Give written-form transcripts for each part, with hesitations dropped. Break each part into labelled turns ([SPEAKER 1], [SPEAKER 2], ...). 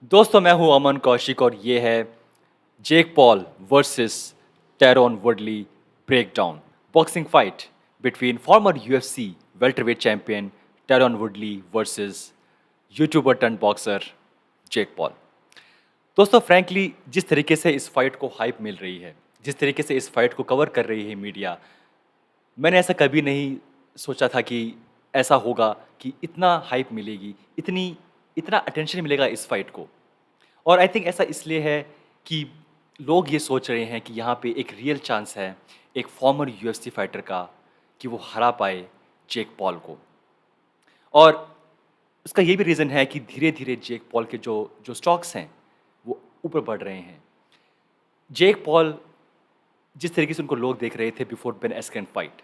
[SPEAKER 1] दोस्तों मैं हूं अमन कौशिक और ये है Jake Paul versus Tyron Woodley breakdown boxing fight between former UFC welterweight champion Tyron Woodley versus YouTuber turn boxer Jake Paul. दोस्तों फ्रैंकली जिस तरीके से इस फाइट को हाइप मिल रही है, जिस तरीके से इस फाइट को कवर कर रही है मीडिया, मैंने ऐसा कभी नहीं सोचा था कि ऐसा होगा कि इतना हाइप मिलेगी, इतना अटेंशन मिलेगा इस फाइट को। और आई थिंक ऐसा इसलिए है कि लोग ये सोच रहे हैं कि यहाँ पे एक रियल चांस है एक फॉर्मर यूएफसी फाइटर का कि वो हरा पाए जेक पॉल को। और उसका ये भी रीज़न है कि धीरे-धीरे जेक पॉल के जो जो स्टॉक्स हैं, वो ऊपर बढ़ रहे हैं। जेक पॉल जिस तरीके से उनको लोग देख रहे थे बिफोर बेन एस्करेन फाइट,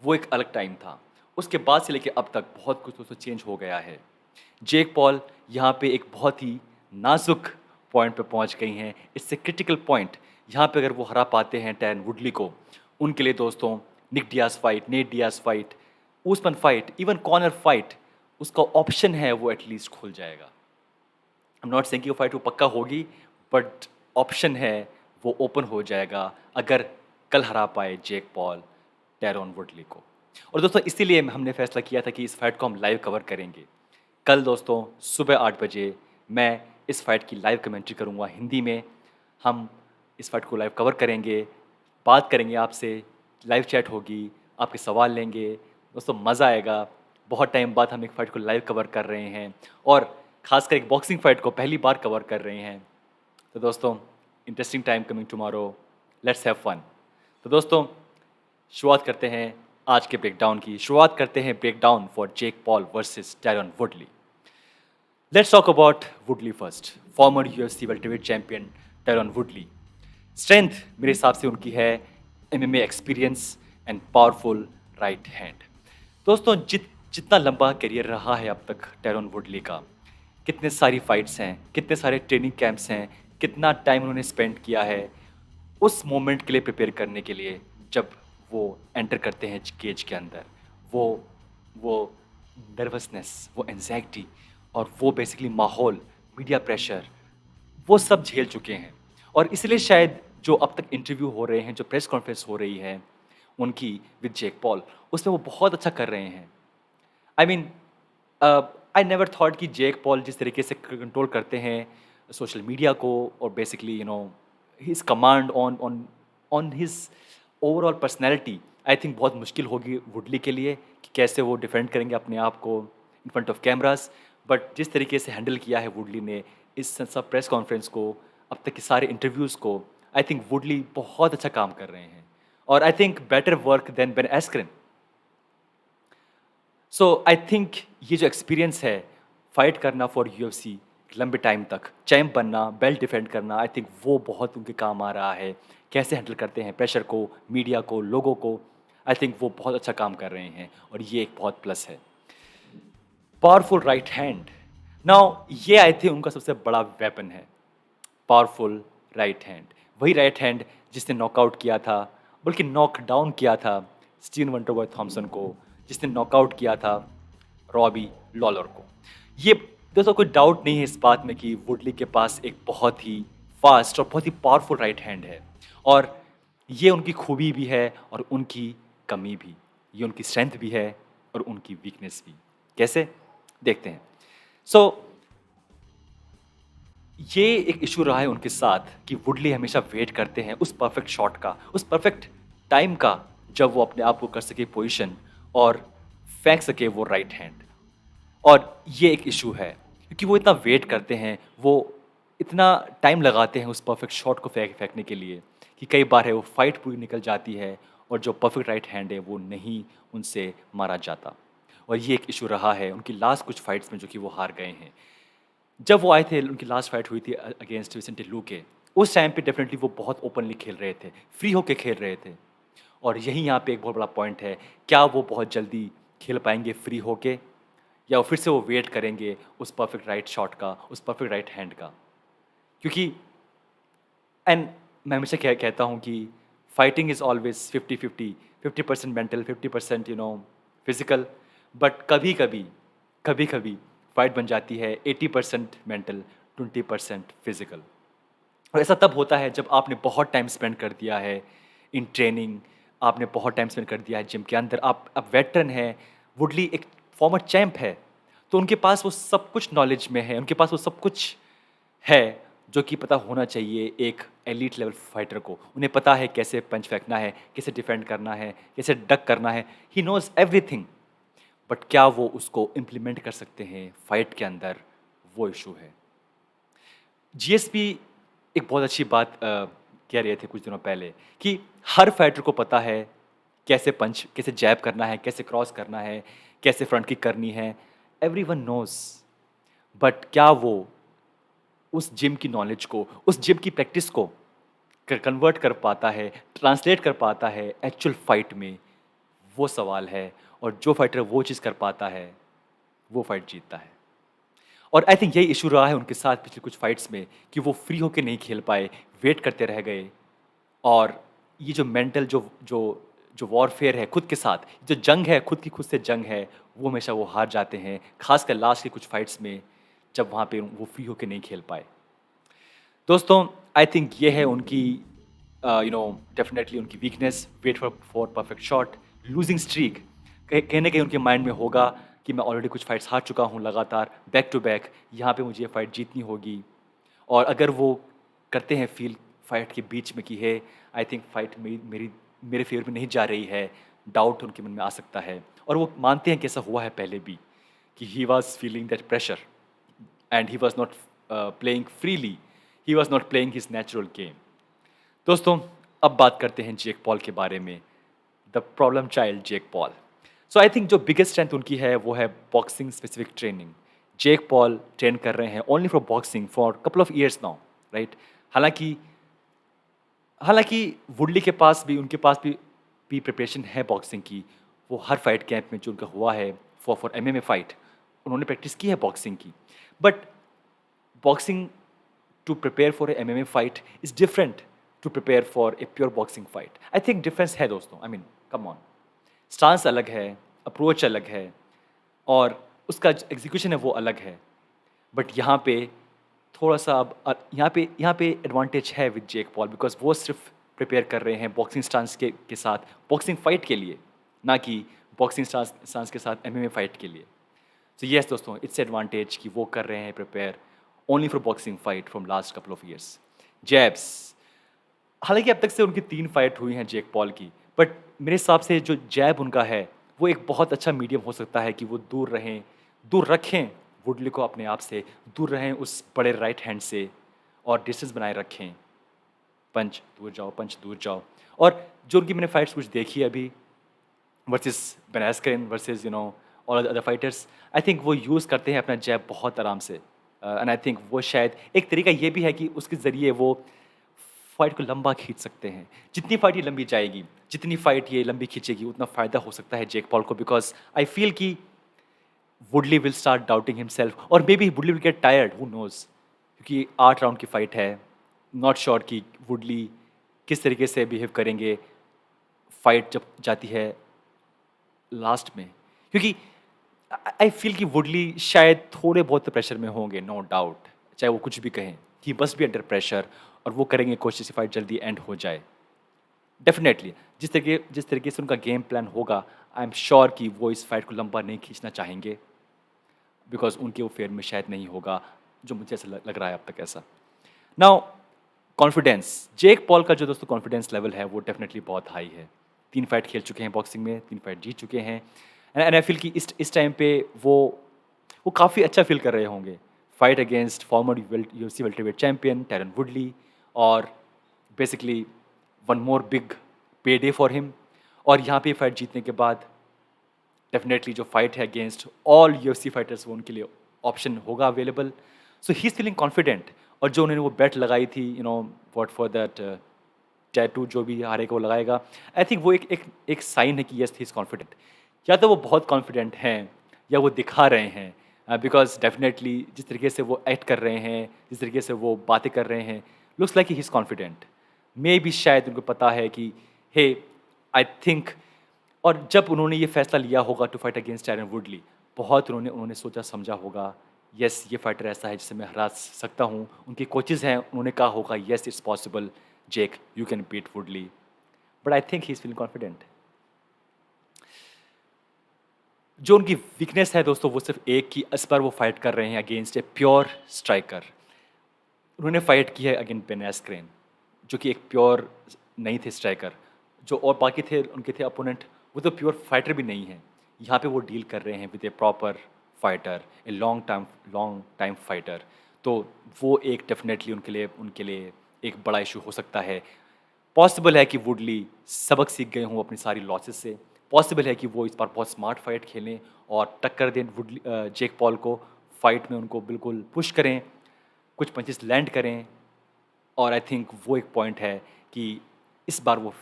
[SPEAKER 1] वो एक अलग टाइम था। उसके बाद से लेके अब तक बहुत कुछ दोस्तों चेंज हो गया है। जेक पॉल यहाँ पे एक बहुत ही नाजुक पॉइंट पे पहुँच गई हैं। It's a critical point. यहाँ पे अगर वो हरा पाते हैं टैन वुडली को, उनके लिए दोस्तों Nick Diaz fight, Nate Diaz fight, Usman fight, even Conor fight, उसका ऑप्शन है वो एटलीस्ट खुल जाएगा। आई एम नॉट सेइंग कि वो फाइट वो पक्का होगी, बट ऑप्शन है वो ओपन हो जाएगा अगर कल हरा पाए जेक पॉल टैरोन वुडली को। और दोस्तों इसीलिए हमने फैसला किया था कि इस फाइट को हम लाइव कवर करेंगे। कल दोस्तों सुबह 8 बजे मैं इस फाइट की लाइव कमेंट्री करूंगा हिंदी में। हम इस फाइट को लाइव कवर करेंगे, बात करेंगे आपसे, लाइव चैट होगी, आपके सवाल लेंगे। दोस्तों मज़ा आएगा। बहुत टाइम बाद हम एक फाइट को लाइव कवर कर रहे हैं और खासकर एक बॉक्सिंग फाइट को पहली बार कवर कर रहे हैं। तो दोस्तों interesting time coming tomorrow, let's have fun. तो दोस्तों शुरुआत करते हैं आज के ब्रेकडाउन की। शुरुआत करते हैं breakdown for Jake Paul versus Tyron वुडली। Let's talk about वुडली first. Farmer UFC welterweight champion terrain वुडली। Strength मेरे हिसाब से उनकी है MMA experience and powerful right hand. दोस्तों जितना लंबा करियर रहा है अब तक टैरन वुडली का, कितने सारी फाइट्स हैं, कितने सारे ट्रेनिंग कैंप्स हैं, कितना टाइम उन्होंने स्पेंड किया है उस मोमेंट के लिए प्रिपेयर करने के लिए जब वो एंटर करते हैं केज के अंदर। वो वो नर्वसनेस, वो एंजाइटी और वो बेसिकली माहौल, मीडिया प्रेशर, वो सब झेल चुके हैं। और इसलिए शायद जो अब तक इंटरव्यू हो रहे हैं, जो प्रेस कॉन्फ्रेंस हो रही है उनकी विद जेक पॉल, उसमें वो बहुत अच्छा कर रहे हैं। I mean I never thought कि जेक पॉल जिस तरीके से कंट्रोल करते हैं सोशल मीडिया को और basically his command on on on his overall personality, I think बहुत मुश्किल होगी वुडली के लिए कि कैसे वो डिफेंड करेंगे अपने आप को in front of cameras. But जिस तरीके से हैंडल किया है वुडली ने इस सब प्रेस कॉन्फ्रेंस को, अब तक के सारे इंटरव्यूज़ को, आई थिंक वुडली बहुत अच्छा काम कर रहे हैं और I think better work than Ben Askren. So I think ये जो एक्सपीरियंस है फाइट करना फॉर यूएफसी लंबे टाइम तक, चैंप बनना, बेल्ट डिफेंड करना, आई थिंक वो बहुत उनके काम आ रहा है। कैसे हैंडल करते हैं प्रेशर को, मीडिया को, लोगों को, आई थिंक वो बहुत अच्छा काम कर रहे हैं और ये एक बहुत प्लस है। पावरफुल राइट हैंड, नाउ ये आई थिंक उनका सबसे बड़ा वेपन है। पावरफुल राइट हैंड, वही राइट हैंड जिसने नॉकआउट किया था, बल्कि नॉक डाउन किया था स्टीवन वंडरबॉय थॉमसन को, जिसने नॉकआउट किया था रॉबी लॉलर को। ये दोस्तों कोई डाउट नहीं है इस बात में कि वुडली के पास एक बहुत ही फास्ट और बहुत ही पावरफुल राइट हैंड है और ये उनकी खूबी भी है और उनकी कमी भी। ये उनकी स्ट्रेंथ भी है और उनकी वीकनेस भी। कैसे देखते हैं। सो ये एक इशू रहा है उनके साथ कि वुडली हमेशा वेट करते हैं उस परफेक्ट शॉट का, उस परफेक्ट टाइम का, जब वो अपने आप को कर सके पोजीशन और फेंक सके वो राइट हैंड। और ये एक इशू है क्योंकि वो इतना वेट करते हैं, वो इतना टाइम लगाते हैं उस परफेक्ट शॉट को फेंकने के लिए कि कई बार है वो फाइट पूरी निकल जाती है और जो परफेक्ट राइट हैंड है वो नहीं उनसे मारा जाता। और ये एक इशू रहा है उनकी लास्ट कुछ फाइट्स में जो कि वो हार गए हैं। जब वो आए थे, उनकी लास्ट फाइट हुई थी अगेंस्ट विसेंटे लूके, उस टाइम पे डेफिनेटली वो बहुत ओपनली खेल रहे थे, फ्री होके खेल रहे थे। और यही यहाँ पे एक बहुत बड़ा पॉइंट है, क्या वो बहुत जल्दी खेल पाएंगे फ्री होके या फिर से वो वेट करेंगे उस परफेक्ट राइट शॉट का, उस परफेक्ट राइट हैंड का। क्योंकि एंड मैं हमेशा कहता हूँ कि fighting is always 50-50, 50% mental, 50% physical. But कभी कभी फाइट बन जाती है 80% मेंटल, 20% फिजिकल। और ऐसा तब होता है जब आपने बहुत टाइम स्पेंड कर दिया है इन ट्रेनिंग, आपने बहुत टाइम स्पेंड कर दिया है जिम के अंदर, आप अब वेटरन हैं, वुडली एक फॉर्मर चैंप है, तो उनके पास वो सब कुछ नॉलेज में है, उनके पास वो सब कुछ है जो कि पता होना चाहिए एक एलीट लेवल फाइटर को। उन्हें पता है कैसे पंच फेंकना है, कैसे डिफेंड करना है, कैसे डक करना है, ही नोज़ एवरीथिंग। बट क्या वो उसको इम्प्लीमेंट कर सकते हैं फाइट के अंदर, वो इशू है। जीएसपी एक बहुत अच्छी बात कह रहे थे कुछ दिनों पहले कि हर फाइटर को पता है कैसे पंच, कैसे जैब करना है, कैसे क्रॉस करना है, कैसे फ्रंट किक करनी है, एवरीवन नोज। बट क्या वो उस जिम की नॉलेज को, उस जिम की प्रैक्टिस को कन्वर्ट कर पाता है, ट्रांसलेट कर पाता है एक्चुअल फाइट में, वो सवाल है। और जो फाइटर वो चीज़ कर पाता है, वो फाइट जीतता है। और आई थिंक यही इशू रहा है उनके साथ पिछले कुछ फाइट्स में कि वो फ्री होके नहीं खेल पाए, वेट करते रह गए। और ये जो मेंटल जो जो जो वॉरफेयर है खुद के साथ, जो जंग है खुद की खुद से जंग है, वो हमेशा वो हार जाते हैं, खासकर लास्ट के कुछ फाइट्स में जब वहाँ पे वो फ्री होके नहीं खेल पाए। दोस्तों, आई थिंक ये है उनकी डेफिनेटली उनकी weakness, wait for perfect shot, losing streak. कहीं ना कहीं उनके माइंड में होगा कि मैं ऑलरेडी कुछ फाइट्स हार चुका हूँ लगातार, बैक टू बैक, यहाँ पे मुझे ये फाइट जीतनी होगी। और अगर वो करते हैं फील फाइट के बीच में कि है आई थिंक फाइट मेरे फेवर में नहीं जा रही है, डाउट उनके मन में आ सकता है। और वो मानते हैं कि ऐसा हुआ है पहले भी, कि he was feeling that pressure and he was not playing freely, he was not playing his natural game. दोस्तों, अब बात करते हैं जेक पॉल के बारे में, the problem child Jake Paul. So I think जो बिगेस्ट स्ट्रेंथ उनकी है वो है boxing specific training. Jake Paul train कर रहे हैं only for boxing for couple of years now, right. हालांकि हालांकि वुडली के पास भी, उनके पास भी प्रिपरेशन है बॉक्सिंग की। वो हर फाइट कैंप में जो उनका हुआ है फॉर एमएमए फाइट, उन्होंने प्रैक्टिस की है बॉक्सिंग की। But boxing to prepare for a MMA fight is different to prepare for a pure boxing fight. I think difference है दोस्तों, I mean, come on. Stance अलग है, अप्रोच अलग है, और उसका एग्जीक्यूशन है वो अलग है। बट यहाँ पे थोड़ा सा अब यहाँ पे एडवांटेज है विद जेक पॉल, बिकॉज वो सिर्फ प्रिपेयर कर रहे हैं बॉक्सिंग स्टांस के साथ बॉक्सिंग फाइट के लिए, ना कि बॉक्सिंग स्टांस के साथ एमएमए फाइट के लिए। सो यस दोस्तों, इट्स एडवांटेज कि वो कर रहे हैं prepare only for boxing fight from last couple of years. Jabs, हालांकि अब तक से उनकी 3 फाइट हुई हैं जेक पॉल की, बट मेरे हिसाब से जो जैब उनका है वो एक बहुत अच्छा मीडियम हो सकता है कि वो दूर रहें, दूर रखें वुडली को अपने आप से, दूर रहें उस बड़े राइट हैंड से, और डिस्टेंस बनाए रखें। पंच दूर जाओ, पंच दूर जाओ। और जो उनकी मैंने फाइट्स कुछ देखी है अभी versus Ben Askren versus all other fighters, I think वो यूज़ करते हैं अपना जैब बहुत आराम से। एंड आई थिंक वो शायद एक तरीका ये भी है कि उसके ज़रिए वो फाइट को लंबा खींच सकते हैं। जितनी फाइट ये लंबी जाएगी, जितनी फाइट ये लंबी खींचेगी, उतना फ़ायदा हो सकता है जेक पॉल को, बिकॉज आई फील कि Woodley will start doubting himself, और maybe Woodley will get tired, who knows. क्योंकि 8 राउंड की फाइट है, नॉट श्योर कि वुडली किस तरीके से बिहेव करेंगे फाइट जब जाती है लास्ट में। क्योंकि आई फील कि वुडली शायद थोड़े बहुत प्रेशर में होंगे, नो डाउट, चाहे वो कुछ भी कहें, he must be under pressure, और वो करेंगे कोशिश फाइट जल्दी एंड हो जाए। डेफिनेटली जिस तरीके से उनका गेम प्लान होगा, आई एम श्योर कि वो इस फाइट को लंबा नहीं खींचना चाहेंगे, बिकॉज उनके वो फेयर में शायद नहीं होगा, जो मुझे ऐसा लग रहा है अब तक ऐसा। नाउ कॉन्फिडेंस, जेक पॉल का जो दोस्तों कॉन्फिडेंस लेवल है वो डेफिनेटली बहुत हाई है। 3 फाइट खेल चुके हैं बॉक्सिंग में, 3 फाइट जीत चुके हैं, एंड आई फील कि इस टाइम पे वो काफ़ी अच्छा फील कर रहे होंगे fight against farmer UFC welterweight champion tyrant वुडली, और बेसिकली वन मोर बिग पे डे फॉर हिम। और यहाँ पे फाइट जीतने के बाद डेफिनेटली जो फाइट है अगेंस्ट ऑल यूएफसी फाइटर्स, वो उनके लिए ऑप्शन होगा available. So he is feeling confident. और जो उन्होंने वो बेट लगाई थी, वॉट फॉर दैट टैटू, जो भी हारेगा वो लगाएगा, आई थिंक वो एक साइन है कि यस ही इज़ कॉन्फिडेंट। या तो वो बहुत कॉन्फिडेंट हैं या वो दिखा रहे हैं, बिकॉज डेफिनेटली जिस तरीके से वो एक्ट कर रहे हैं, जिस तरीके से वो बातें कर रहे हैं, looks like he is confident. मे भी शायद उनको पता है कि हे आई थिंक, और जब उन्होंने ये फैसला लिया होगा to fight against Tyron Woodley, बहुत उन्होंने सोचा समझा होगा, यस ये फाइटर ऐसा है जिसे मैं हरा सकता हूँ। उनके कोचेज़ हैं, उन्होंने कहा होगा yes it's possible Jake you can beat Woodley. But I think he is feeling confident. जो उनकी वीकनेस है दोस्तों वो सिर्फ़ एक कि इस बार वो फाइट कर रहे हैं अगेंस्ट ए प्योर स्ट्राइकर। उन्होंने फाइट की है अगेंस्ट बेन एस्क्रेन, जो कि एक प्योर नहीं थे स्ट्राइकर। जो और बाकी थे उनके थे अपोनेंट, वो तो प्योर फाइटर भी नहीं हैं। यहाँ पे वो डील कर रहे हैं with A proper fighter, a long time fighter. तो वो एक डेफिनेटली उनके लिए एक बड़ा इशू हो सकता है। पॉसिबल है कि वुडली सबक सीख गए हों अपनी सारी लॉसेस से। पॉसिबल है कि वो इस बार बहुत स्मार्ट फाइट खेलें और टक्कर दें जेक पॉल को, फाइट में उनको बिल्कुल पुश करें, कुछ पंचेस लैंड करें। और आई थिंक वो एक पॉइंट है कि इस बार वो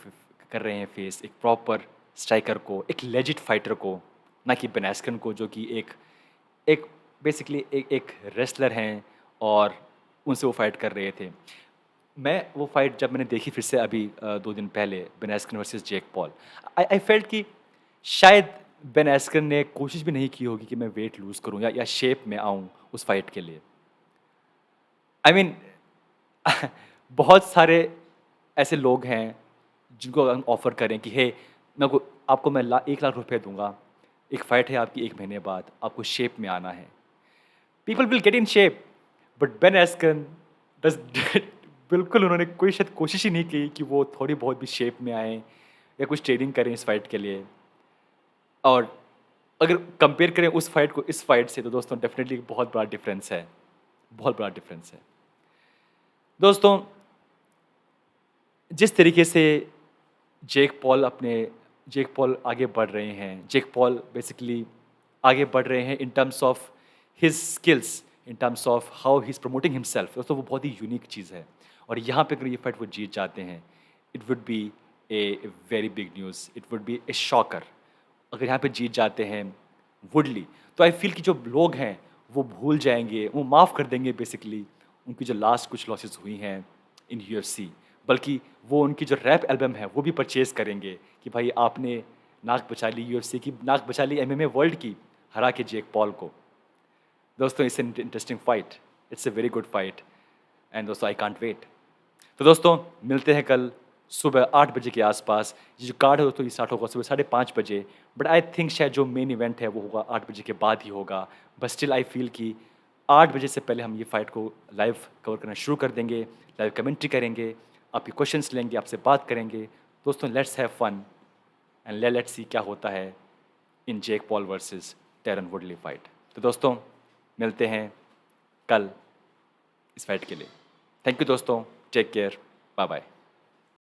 [SPEAKER 1] कर रहे हैं फेस एक प्रॉपर स्ट्राइकर को, एक लेजिट फाइटर को, ना कि बेन एस्करन को जो कि एक एक बेसिकली एक रेसलर हैं और उनसे वो फाइट कर रहे थे। मैं वो फाइट जब मैंने देखी फिर से अभी 2 दिन पहले Ben Askren versus Jake Paul, I felt कि शायद बेन एस्करन ने कोशिश भी नहीं की होगी कि मैं वेट लूज़ करूँ या शेप में आऊँ उस फाइट के लिए। आई मीन बहुत सारे ऐसे लोग हैं जिनको हम ऑफ़र करें कि हे मैं को आपको मैं 1 लाख रुपए दूँगा, एक फ़ाइट है आपकी 1 महीने बाद, आपको शेप में आना है। People will get in shape, but Ben Askren does बिल्कुल उन्होंने कोई शायद कोशिश ही नहीं की कि वो थोड़ी बहुत भी शेप में आएँ या कुछ ट्रेनिंग करें इस फ़ाइट के लिए। और अगर कंपेयर करें उस फ़ाइट को इस फ़ाइट से तो दोस्तों डेफ़िनेटली बहुत बड़ा डिफ़रेंस है, बहुत बड़ा डिफ़रेंस है। दोस्तों जिस तरीके से जेक पॉल आगे बढ़ रहे हैं, जेक पॉल बेसिकली आगे बढ़ रहे हैं in terms of his skills, in terms of how he is promoting himself. दोस्तों वो बहुत ही यूनिक चीज़ है और यहाँ पे अगर ये फाइट वो जीत जाते हैं, it would be a very big news, it would be A shocker. अगर यहाँ पे जीत जाते हैं वुडली, तो आई फ़ील कि जो लोग हैं वो भूल जाएँगे, वो माफ़ कर देंगे बेसिकली उनकी जो लास्ट कुछ लॉसेस हुई हैं इन यूएफसी। बल्कि वो उनकी जो रैप एल्बम है वो भी परचेज़ करेंगे कि भाई आपने नाक बचा ली यूएफसी की, नाक बचा ली एमएमए वर्ल्ड की, हरा के जेक पॉल को। दोस्तों it's an interesting fight, it's a very good fight and दोस्तों आई कांट वेट। तो दोस्तों मिलते हैं कल सुबह 8 बजे के आसपास। ये जो कार्ड है दोस्तों ये स्टार्ट होगा सुबह 5:30 बजे, बट आई थिंक शायद जो मेन इवेंट है वो होगा 8 बजे के बाद ही होगा। बट स्टिल आई फील कि 8 बजे से पहले हम ये फाइट को लाइव कवर करना शुरू कर देंगे, लाइव कमेंट्री करेंगे, आपके क्वेश्चंस लेंगे, आपसे बात करेंगे। दोस्तों let's have fun and let's see क्या होता है in Jake Paul versus Tyron Woodley fight. तो दोस्तों मिलते हैं कल इस फाइट के लिए। थैंक यू दोस्तों, टेक केयर, बाय बाय।